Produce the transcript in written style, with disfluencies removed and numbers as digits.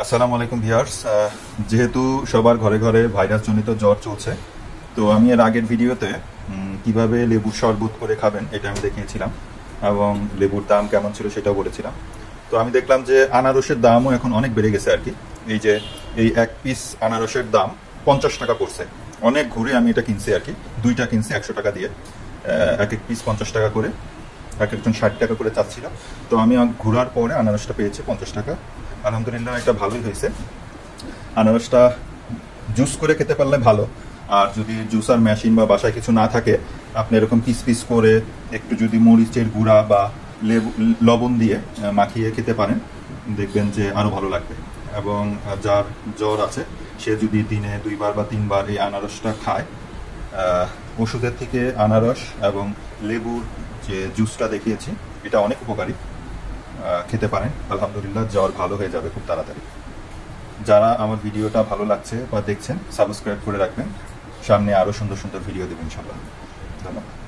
আসসালামু আলাইকুম ভিউয়ার্স। যেহেতু সবার ঘরে ঘরে ভাইরাস জনিত জ্বর চলছে, তো আমি এর আগের ভিডিওতে কিভাবে লেবুর শরবত করে খাবেন এটা আমি দেখিয়েছিলাম এবং লেবুর দাম কেমন ছিল সেটাও বলেছিলাম। তো আমি দেখলাম যে আনারসের দামও এখন অনেক বেড়ে গেছে আর কি। এই এক পিস আনারসের দাম 50 টাকা পড়ছে। অনেক ঘুরে আমি এটা কিনছি আর কি, দুইটা কিনছি 100 টাকা দিয়ে। এক এক পিস 50 টাকা করে, এক একজন 60 টাকা করে চাচ্ছিল। তো আমি ঘোরার পরে আনারসটা পেয়েছি 50 টাকা। আলহামদুলিল্লাহ এটা ভালোই হয়েছে। আনারসটা জুস করে খেতে পারলে ভালো, আর যদি জুসার মেশিন বা বাসায় কিছু না থাকে, আপনি এরকম পিস পিস করে একটু যদি মরিচের গুঁড়া বা লবণ দিয়ে মাখিয়ে খেতে পারেন, দেখবেন যে আরও ভালো লাগবে। এবং যার জ্বর আছে সে যদি দিনে 2বার বা 3বার এই আনারসটা খায়, ওষুধের থেকে আনারস এবং লেবুর যে জুসটা দেখিয়েছি এটা অনেক উপকারী, খেতে পারেন। আলহামদুলিল্লাহ জ্বর ভালো হয়ে যাবে খুব তাড়াতাড়ি। যারা আমার ভিডিওটা ভালো লাগছে বা দেখছেন, সাবস্ক্রাইব করে রাখবেন। সামনে আরও সুন্দর সুন্দর ভিডিও দেবেন ইনশাআল্লাহ। ধন্যবাদ।